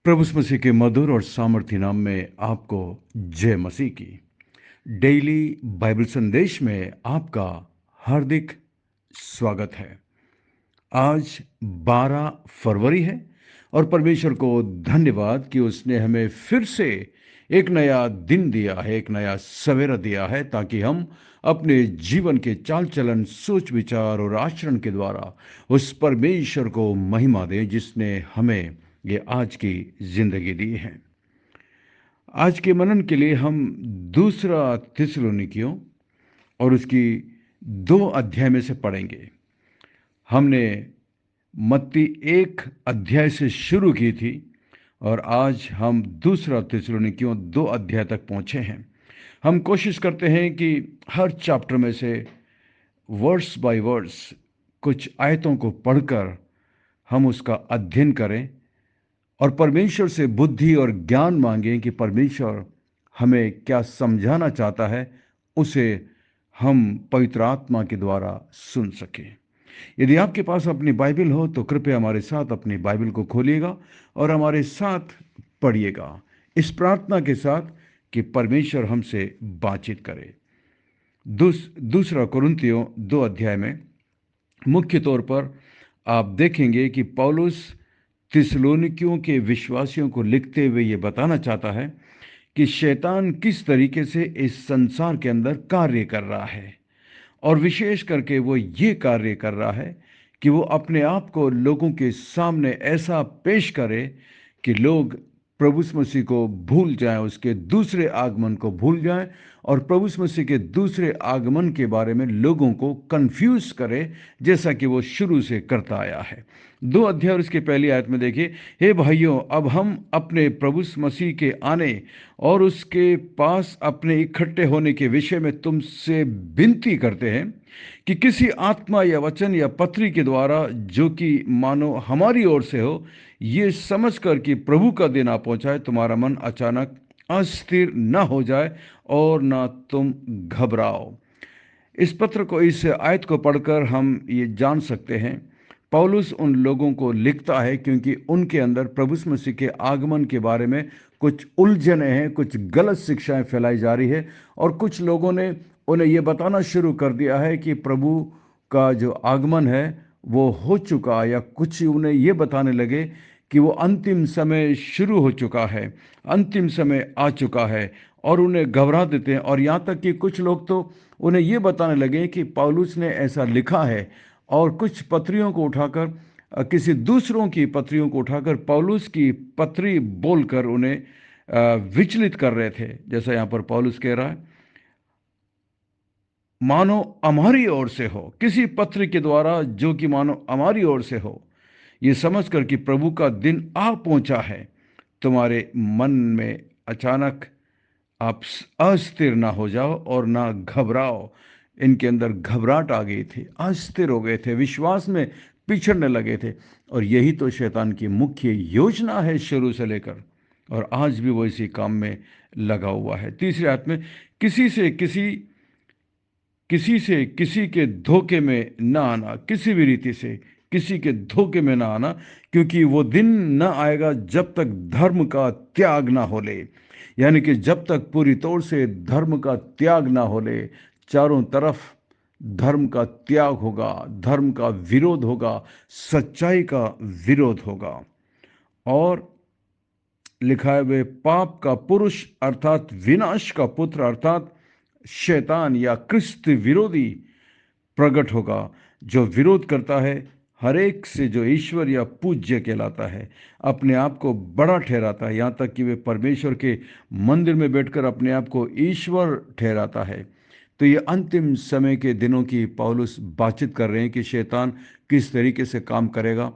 प्रभु यीशु मसीह के मधुर और सामर्थी नाम में आपको जय मसीह की। डेली बाइबल संदेश में आपका हार्दिक स्वागत है। आज 12 फरवरी है और परमेश्वर को धन्यवाद कि उसने हमें फिर से एक नया दिन दिया है, एक नया सवेरा दिया है, ताकि हम अपने जीवन के चाल चलन, सोच विचार और आचरण के द्वारा उस परमेश्वर को महिमा दें जिसने हमें ये आज की जिंदगी दी है। आज के मनन के लिए हम दूसरा थिस्सलुनीकियों और उसकी 2 अध्याय में से पढ़ेंगे। हमने मत्ती 1 अध्याय से शुरू की थी और आज हम दूसरा थिस्सलुनीकियों 2 अध्याय तक पहुंचे हैं। हम कोशिश करते हैं कि हर चैप्टर में से वर्स बाय वर्स कुछ आयतों को पढ़कर हम उसका अध्ययन करें और परमेश्वर से बुद्धि और ज्ञान मांगें कि परमेश्वर हमें क्या समझाना चाहता है, उसे हम पवित्र आत्मा के द्वारा सुन सकें। यदि आपके पास अपनी बाइबल हो तो कृपया हमारे साथ अपनी बाइबल को खोलिएगा और हमारे साथ पढ़िएगा, इस प्रार्थना के साथ कि परमेश्वर हमसे बातचीत करे। दूसरा कुरिन्थियों 2 अध्याय में मुख्य तौर पर आप देखेंगे कि पौलुस थिस्सलुनीकियों के विश्वासियों को लिखते हुए ये बताना चाहता है कि शैतान किस तरीके से इस संसार के अंदर कार्य कर रहा है, और विशेष करके वो ये कार्य कर रहा है कि वो अपने आप को लोगों के सामने ऐसा पेश करे कि लोग प्रभु यीशु मसीह को भूल जाएं, उसके दूसरे आगमन को भूल जाएं और प्रभु यीशु मसीह के दूसरे आगमन के बारे में लोगों को कंफ्यूज करे, जैसा कि वो शुरू से करता आया है। 2 अध्याय और इसके पहली आयत में देखिए, हे भाइयों, अब हम अपने प्रभु यीशु मसीह के आने और उसके पास अपने इकट्ठे होने के विषय में तुमसे विनती करते हैं कि किसी आत्मा या वचन या पत्री के द्वारा, जो कि मानो हमारी ओर से हो, ये समझकर कि प्रभु का दिन आ पहुंचाए, तुम्हारा मन अचानक अस्थिर न हो जाए और न तुम घबराओ। इस पत्र को, इस आयत को पढ़कर हम ये जान सकते हैं पौलुस उन लोगों को लिखता है क्योंकि उनके अंदर प्रभु यीशु मसीह के आगमन के बारे में कुछ उलझने हैं, कुछ गलत शिक्षाएं फैलाई जा रही है और कुछ लोगों ने उन्हें ये बताना शुरू कर दिया है कि प्रभु का जो आगमन है वो हो चुका, या कुछ उन्हें ये बताने लगे कि वो अंतिम समय शुरू हो चुका है, अंतिम समय आ चुका है, और उन्हें घबरा देते हैं। और यहाँ तक कि कुछ लोग तो उन्हें ये बताने लगे कि पौलुस ने ऐसा लिखा है, और कुछ पत्रियों को उठाकर, किसी दूसरों की पत्रियों को उठाकर पौलुस की पत्री बोलकर उन्हें विचलित कर रहे थे। जैसा यहाँ पर पौलुस कह रहा है, मानो हमारी ओर से हो, किसी पत्र के द्वारा जो कि मानो हमारी ओर से हो, ये समझकर कि प्रभु का दिन आ पहुंचा है, तुम्हारे मन में अचानक आप अस्थिर ना हो जाओ और ना घबराओ। इनके अंदर घबराहट आ गई थी, अस्थिर हो गए थे, विश्वास में पिछड़ने लगे थे, और यही तो शैतान की मुख्य योजना है शुरू से लेकर, और आज भी वो इसी काम में लगा हुआ है। तीसरे आयत में, किसी के धोखे में ना आना, किसी भी रीति से किसी के धोखे में ना आना, क्योंकि वो दिन न आएगा जब तक धर्म का त्याग ना हो ले। यानी कि जब तक पूरी तौर से धर्म का त्याग ना हो ले, चारों तरफ धर्म का त्याग होगा, धर्म का विरोध होगा, सच्चाई का विरोध होगा। और लिखा है, वे पाप का पुरुष अर्थात विनाश का पुत्र अर्थात शैतान या क्रिस्त विरोधी प्रकट होगा, जो विरोध करता है हर एक से जो ईश्वर या पूज्य कहलाता है, अपने आप को बड़ा ठहराता है, यहाँ तक कि वे परमेश्वर के मंदिर में बैठकर अपने आप को ईश्वर ठहराता है। तो ये अंतिम समय के दिनों की पौलुस बातचीत कर रहे हैं कि शैतान किस तरीके से काम करेगा,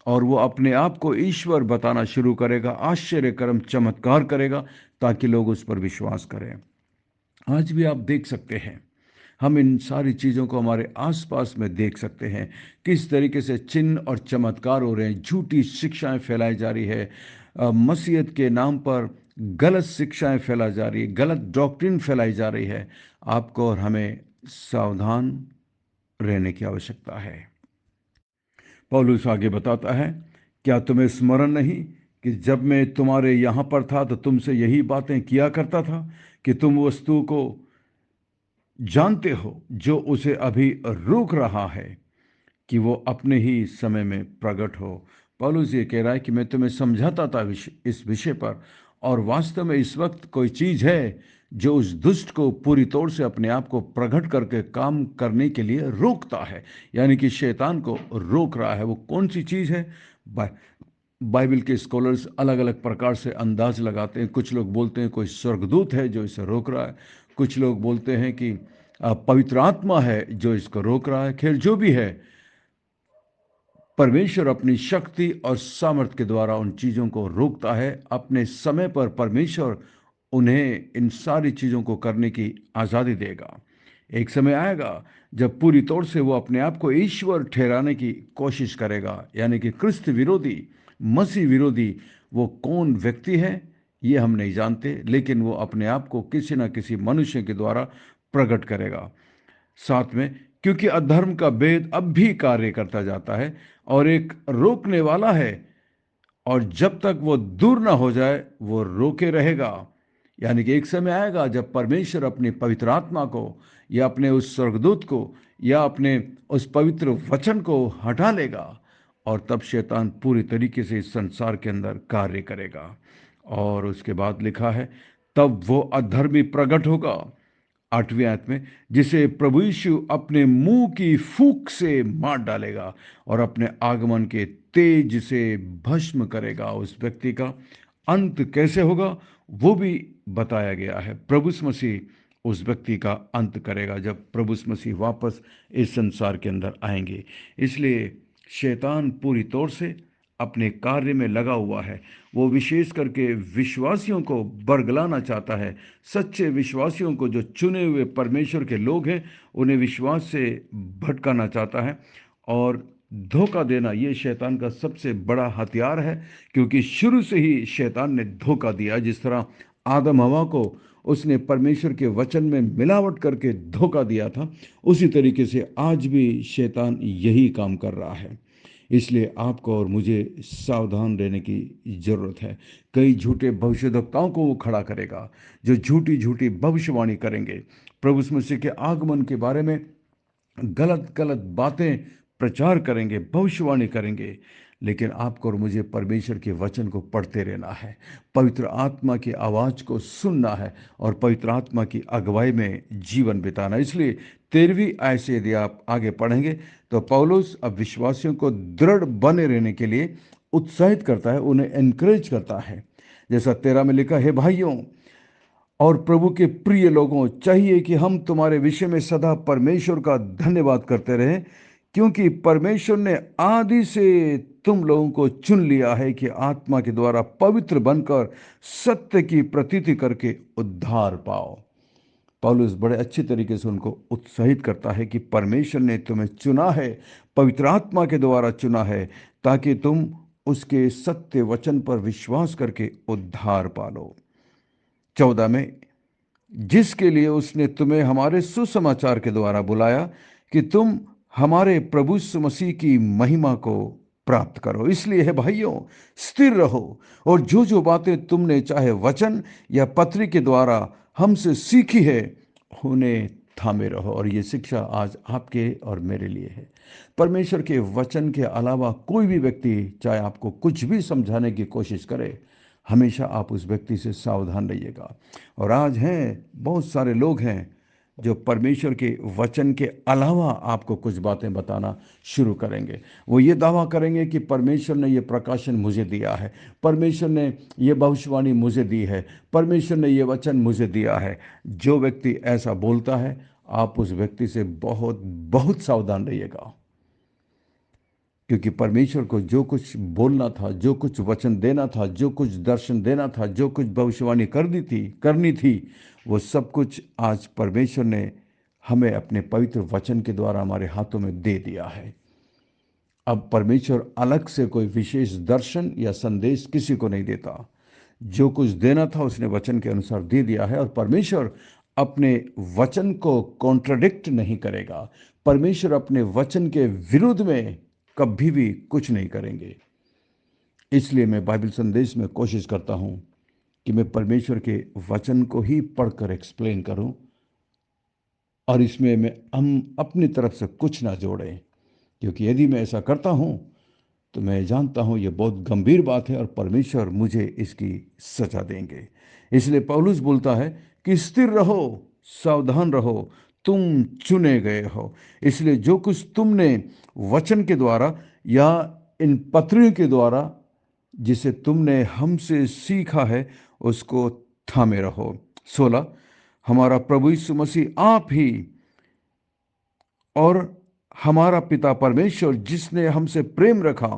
और वो अपने आप को ईश्वर बताना शुरू करेगा, आश्चर्य कर्म चमत्कार करेगा, ताकि लोग उस पर विश्वास करें। आज भी आप देख सकते हैं, हम इन सारी चीज़ों को हमारे आसपास में देख सकते हैं, किस तरीके से चिन्ह और चमत्कार हो रहे हैं, झूठी शिक्षाएं फैलाई जा रही है, मसीहत के नाम पर गलत शिक्षाएं फैलाई जा रही है, गलत डॉक्ट्रिन फैलाई जा रही है। आपको और हमें सावधान रहने की आवश्यकता है। पौलुस आगे बताता है, क्या तुम्हें स्मरण नहीं कि जब मैं तुम्हारे यहाँ पर था तो तुमसे यही बातें किया करता था कि तुम वस्तु को जानते हो जो उसे अभी रोक रहा है कि वो अपने ही समय में प्रकट हो। पौलुस ये कह रहा है कि मैं तुम्हें समझाता था इस विषय पर, और वास्तव में इस वक्त कोई चीज है जो उस दुष्ट को पूरी तौर से अपने आप को प्रकट करके काम करने के लिए रोकता है, यानी कि शैतान को रोक रहा है। वो कौन सी चीज है? बाइबल के स्कॉलर्स अलग अलग प्रकार से अंदाज लगाते हैं। कुछ लोग बोलते हैं कोई स्वर्गदूत है जो इसे रोक रहा है, कुछ लोग बोलते हैं कि पवित्र आत्मा है जो इसको रोक रहा है। खैर जो भी है, परमेश्वर अपनी शक्ति और सामर्थ्य के द्वारा उन चीज़ों को रोकता है। अपने समय पर परमेश्वर उन्हें इन सारी चीज़ों को करने की आज़ादी देगा। एक समय आएगा जब पूरी तौर से वो अपने आप को ईश्वर ठहराने की कोशिश करेगा, यानी कि क्रिस्त विरोधी, मसीह विरोधी। वो कौन व्यक्ति है ये हम नहीं जानते, लेकिन वो अपने आप को किसी न किसी मनुष्य के द्वारा प्रकट करेगा। साथ में, क्योंकि अधर्म का भेद अब भी कार्य करता जाता है और एक रोकने वाला है, और जब तक वो दूर ना हो जाए वो रोके रहेगा। यानी कि एक समय आएगा जब परमेश्वर अपनी पवित्र आत्मा को, या अपने उस स्वर्गदूत को, या अपने उस पवित्र वचन को हटा लेगा, और तब शैतान पूरी तरीके से इस संसार के अंदर कार्य करेगा। और उसके बाद लिखा है, तब वो अधर्मी प्रकट होगा, 8वीं आयत में, जिसे प्रभु यीशु अपने मुंह की फूंक से मार डालेगा और अपने आगमन के तेज से भस्म करेगा। उस व्यक्ति का अंत कैसे होगा वो भी बताया गया है। प्रभु मसीह उस व्यक्ति का अंत करेगा जब प्रभु मसीह वापस इस संसार के अंदर आएंगे। इसलिए शैतान पूरी तौर से अपने कार्य में लगा हुआ है। वो विशेष करके विश्वासियों को बरगलाना चाहता है। सच्चे विश्वासियों को, जो चुने हुए परमेश्वर के लोग हैं, उन्हें विश्वास से भटकाना चाहता है और धोखा देना। ये शैतान का सबसे बड़ा हथियार है, क्योंकि शुरू से ही शैतान ने धोखा दिया। जिस तरह आदम हवा को उसने परमेश्वर के वचन में मिलावट करके धोखा दिया था, उसी तरीके से आज भी शैतान यही काम कर रहा है। इसलिए आपको और मुझे सावधान रहने की जरूरत है। कई झूठे भविष्यद्वक्ताओं को वो खड़ा करेगा जो झूठी झूठी भविष्यवाणी करेंगे, प्रभु यीशु मसीह के आगमन के बारे में गलत गलत बातें प्रचार करेंगे, भविष्यवाणी करेंगे। लेकिन आपको और मुझे परमेश्वर के वचन को पढ़ते रहना है, पवित्र आत्मा की आवाज़ को सुनना है और पवित्र आत्मा की अगुवाई में जीवन बिताना। इसलिए 13वीं आयत से यदि आप आगे पढ़ेंगे तो पौलुस अब विश्वासियों को दृढ़ बने रहने के लिए उत्साहित करता है, उन्हें एनकरेज करता है। जैसा 13 में लिखा है, भाइयों और प्रभु के प्रिय लोगों, चाहिए कि हम तुम्हारे विषय में सदा परमेश्वर का धन्यवाद करते रहें, क्योंकि परमेश्वर ने आदि से तुम लोगों को चुन लिया है कि आत्मा के द्वारा पवित्र बनकर सत्य की प्रतीति करके उद्धार पाओ। पौलुस बड़े अच्छी तरीके से उनको उत्साहित करता है कि परमेश्वर ने तुम्हें चुना है, पवित्र आत्मा के द्वारा चुना है, ताकि तुम उसके सत्य वचन पर विश्वास करके उद्धार पालो। 14 में, जिसके लिए उसने तुम्हें हमारे सुसमाचार के द्वारा बुलाया कि तुम हमारे प्रभु यीशु मसीह की महिमा को प्राप्त करो। इसलिए है भाइयों, स्थिर रहो और जो जो बातें तुमने चाहे वचन या पत्री के द्वारा हमसे सीखी है उन्हें थामे रहो। और ये शिक्षा आज आपके और मेरे लिए है। परमेश्वर के वचन के अलावा कोई भी व्यक्ति चाहे आपको कुछ भी समझाने की कोशिश करे, हमेशा आप उस व्यक्ति से सावधान रहिएगा। और आज हैं बहुत सारे लोग हैं जो परमेश्वर के वचन के अलावा आपको कुछ बातें बताना शुरू करेंगे। वो ये दावा करेंगे कि परमेश्वर ने ये प्रकाशन मुझे दिया है, परमेश्वर ने ये भविष्यवाणी मुझे दी है, परमेश्वर ने ये वचन मुझे दिया है। जो व्यक्ति ऐसा बोलता है, आप उस व्यक्ति से बहुत बहुत सावधान रहिएगा, क्योंकि परमेश्वर को जो कुछ बोलना था, जो कुछ वचन देना था, जो कुछ दर्शन देना था, जो कुछ भविष्यवाणी करनी थी, वो सब कुछ आज परमेश्वर ने हमें अपने पवित्र वचन के द्वारा हमारे हाथों में दे दिया है। अब परमेश्वर अलग से कोई विशेष दर्शन या संदेश किसी को नहीं देता। जो कुछ देना था उसने वचन के अनुसार दे दिया है, और परमेश्वर अपने वचन को कॉन्ट्रडिक्ट नहीं करेगा। परमेश्वर अपने वचन के विरुद्ध में कभी भी कुछ नहीं करेंगे। इसलिए मैं बाइबल संदेश में कोशिश करता हूं कि मैं परमेश्वर के वचन को ही पढ़कर एक्सप्लेन करूं और इसमें मैं हम अपनी तरफ से कुछ ना जोड़ें, क्योंकि यदि मैं ऐसा करता हूं तो मैं जानता हूं यह बहुत गंभीर बात है और परमेश्वर मुझे इसकी सजा देंगे। इसलिए पौलुस बोलता है कि स्थिर रहो, सावधान रहो, तुम चुने गए हो। इसलिए जो कुछ तुमने वचन के द्वारा या इन पत्रियों के द्वारा जिसे तुमने हमसे सीखा है उसको थामे रहो। 16, हमारा प्रभु यीशु मसीह आप ही और हमारा पिता परमेश्वर जिसने हमसे प्रेम रखा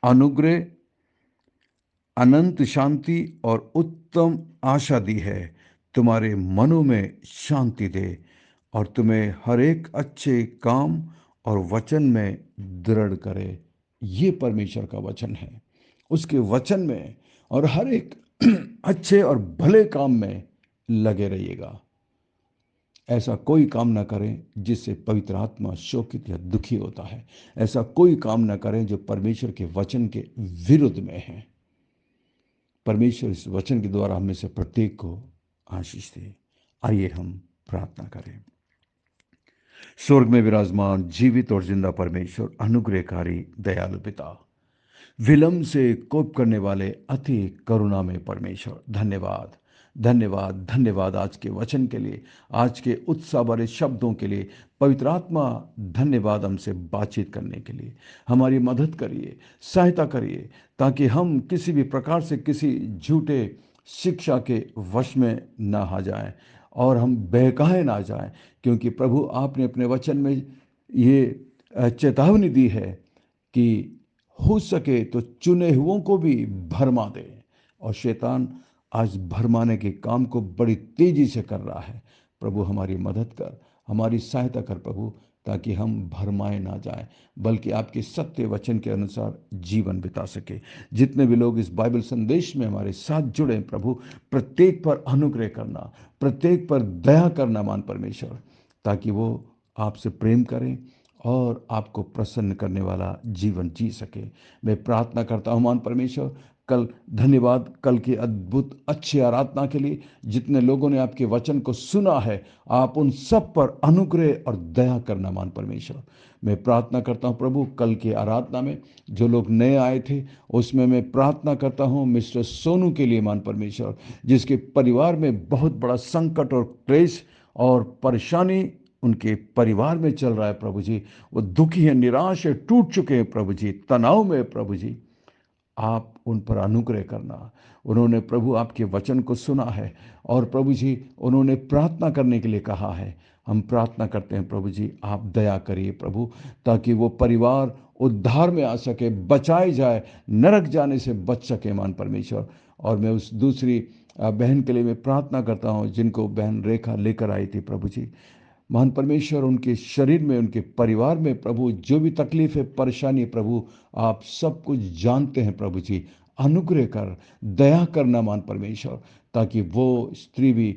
अनुग्रह, अनंत शांति और उत्तम आशा दी है, तुम्हारे मनों में शांति दे और तुम्हें हर एक अच्छे काम और वचन में दृढ़ करे। ये परमेश्वर का वचन है। उसके वचन में और हर एक अच्छे और भले काम में लगे रहिएगा। ऐसा कोई काम ना करें जिससे पवित्र आत्मा शोकित या दुखी होता है। ऐसा कोई काम ना करें जो परमेश्वर के वचन के विरुद्ध में है। परमेश्वर इस वचन के द्वारा हमें से प्रत्येक को आशीष दे। आइए हम प्रार्थना करें। स्वर्ग में विराजमान जीवित और जिंदा परमेश्वर, अनुग्रहकारी दयालु पिता, विलंब से कोप करने वाले अति करुणा में परमेश्वर, धन्यवाद धन्यवाद धन्यवाद आज के वचन के लिए, आज के उत्साह भरे शब्दों के लिए। पवित्र आत्मा धन्यवाद हमसे बातचीत करने के लिए। हमारी मदद करिए, सहायता करिए, ताकि हम किसी भी प्रकार से किसी झूठे शिक्षा के वश में ना आ जाएं और हम बहकाए ना जाएं, क्योंकि प्रभु आपने अपने वचन में ये चेतावनी दी है कि हो सके तो चुने हुओं को भी भरमा दे। और शैतान आज भरमाने के काम को बड़ी तेजी से कर रहा है। प्रभु हमारी मदद कर, हमारी सहायता कर प्रभु, ताकि हम भरमाए ना जाएं, बल्कि आपके सत्य वचन के अनुसार जीवन बिता सके। जितने भी लोग इस बाइबल संदेश में हमारे साथ जुड़े हैं प्रभु, प्रत्येक पर अनुग्रह करना, प्रत्येक पर दया करना मान परमेश्वर, ताकि वो आपसे प्रेम करें और आपको प्रसन्न करने वाला जीवन जी सके। मैं प्रार्थना करता हूँ मान परमेश्वर, कल धन्यवाद कल की अद्भुत अच्छी आराधना के लिए। जितने लोगों ने आपके वचन को सुना है, आप उन सब पर अनुग्रह और दया करना मान परमेश्वर। मैं प्रार्थना करता हूँ प्रभु, कल की आराधना में जो लोग नए आए थे उसमें मैं प्रार्थना करता हूँ मिस्टर सोनू के लिए मान परमेश्वर, जिसके परिवार में बहुत बड़ा संकट और क्लेश और परेशानी उनके परिवार में चल रहा है प्रभु जी। वो दुखी है, निराश है, टूट चुके हैं प्रभु जी, तनाव में है प्रभु जी। आप उन पर अनुग्रह करना। उन्होंने प्रभु आपके वचन को सुना है और प्रभु जी उन्होंने प्रार्थना करने के लिए कहा है। हम प्रार्थना करते हैं प्रभु जी, आप दया करिए प्रभु, ताकि वो परिवार उद्धार में आ सके, बचाए जाए, नरक जाने से बच सके मान परमेश्वर। और मैं उस दूसरी बहन के लिए मैं प्रार्थना करता हूँ जिनको बहन रेखा लेकर आई थी प्रभु जी। महान परमेश्वर, उनके शरीर में, उनके परिवार में प्रभु जो भी तकलीफ है, परेशानी प्रभु, आप सब कुछ जानते हैं प्रभु जी। अनुग्रह कर, दया करना मान परमेश्वर, ताकि वो स्त्री भी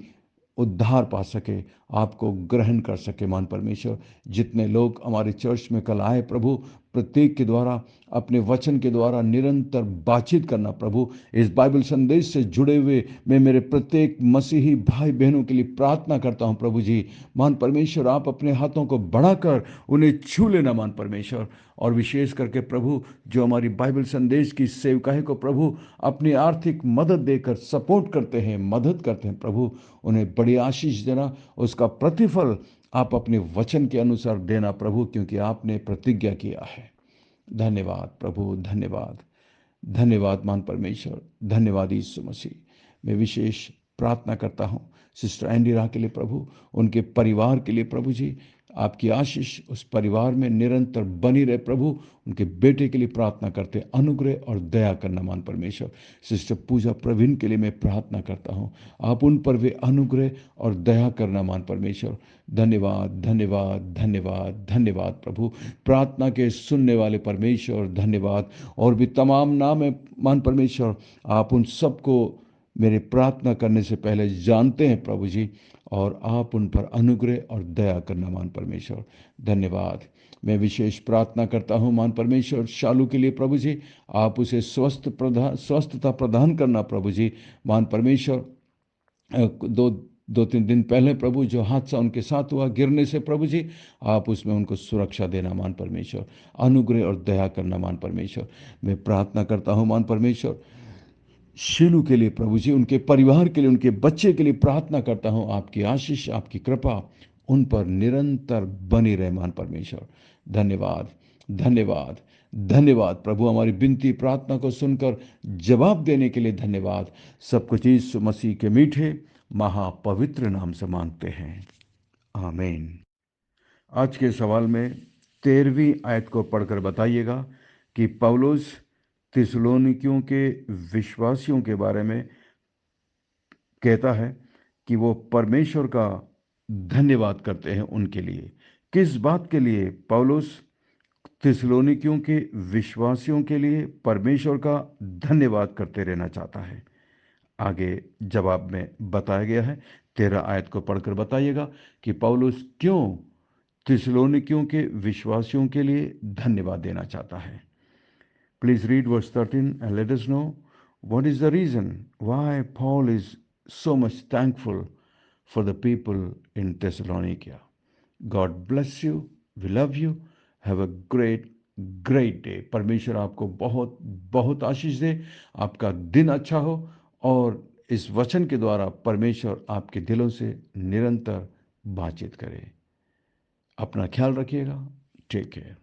उद्धार पा सके, आपको ग्रहण कर सके मान परमेश्वर। जितने लोग हमारे चर्च में कल आए प्रभु, प्रत्येक के द्वारा, अपने वचन के द्वारा निरंतर बातचीत करना प्रभु। इस बाइबल संदेश से जुड़े हुए मैं मेरे प्रत्येक मसीही भाई बहनों के लिए प्रार्थना करता हूं प्रभु जी। मान परमेश्वर, आप अपने हाथों को बढ़ाकर उन्हें छू लेना मान परमेश्वर। और विशेष करके प्रभु, जो हमारी बाइबल संदेश की सेवकाएं को प्रभु अपनी आर्थिक मदद देकर सपोर्ट करते हैं, मदद करते हैं प्रभु, उन्हें बड़ी आशीष देना। उसका प्रतिफल आप अपने वचन के अनुसार देना प्रभु, क्योंकि आपने प्रतिज्ञा किया है। धन्यवाद प्रभु, धन्यवाद धन्यवाद मान परमेश्वर, धन्यवाद यीशु मसीह। मैं विशेष प्रार्थना करता हूँ सिस्टर एंडी रा के लिए प्रभु, उनके परिवार के लिए प्रभु जी। आपकी आशीष उस परिवार में निरंतर बनी रहे प्रभु। उनके बेटे के लिए प्रार्थना करते, अनुग्रह और दया करना मान परमेश्वर। सिस्टर पूजा प्रवीण के लिए मैं प्रार्थना करता हूँ, आप उन पर वे अनुग्रह और दया करना मान परमेश्वर। धन्यवाद धन्यवाद धन्यवाद धन्यवाद प्रभु, प्रार्थना के सुनने वाले परमेश्वर धन्यवाद। और भी तमाम नाम है मान परमेश्वर, आप उन सबको मेरे प्रार्थना करने से पहले जानते हैं प्रभु जी, और आप उन पर अनुग्रह और दया करना मान परमेश्वर। धन्यवाद मैं विशेष प्रार्थना करता हूँ महान परमेश्वर शालू के लिए प्रभु जी, आप उसे स्वस्थता प्रदान करना प्रभु जी। महान परमेश्वर, दो दो तीन दिन पहले प्रभु जो हादसा उनके साथ हुआ गिरने से प्रभु जी, आप उसमें उनको सुरक्षा देना मान परमेश्वर, अनुग्रह और दया करना मान परमेश्वर। मैं प्रार्थना करता हूँ मान परमेश्वर शीलू के लिए प्रभु जी, उनके परिवार के लिए, उनके बच्चे के लिए प्रार्थना करता हूँ, आपकी आशीष, आपकी कृपा उन पर निरंतर बनी रहे मान परमेश्वर। धन्यवाद, धन्यवाद, धन्यवाद प्रभु, हमारी विनती प्रार्थना को सुनकर जवाब देने के लिए धन्यवाद। सब कुछ यीशु मसीह के मीठे महापवित्र नाम से मांगते हैं, आमीन। आज के सवाल में 13वीं आयत को पढ़कर बताइएगा कि पौलुस थिस्सलुनीकियों के विश्वासियों के बारे में कहता है कि वो परमेश्वर का धन्यवाद करते हैं उनके लिए। किस बात के लिए पौलुस थिस्सलुनीकियों के विश्वासियों के लिए परमेश्वर का धन्यवाद करते रहना चाहता है, आगे जवाब में बताया गया है। 13 आयत को पढ़कर बताइएगा कि पौलुस क्यों थिस्सलुनीकियों के विश्वासियों के लिए धन्यवाद देना चाहता है। Please read verse 13 and let us know what is the reason why Paul is so much thankful for the people in Thessalonica. God bless you. We love you. Have a great day. परमेश्वर आपको बहुत बहुत आशीष दे, आपका दिन अच्छा हो और इस वचन के द्वारा परमेश्वर आपके दिलों से निरंतर बातचीत करे। अपना ख्याल रखिएगा। Take care.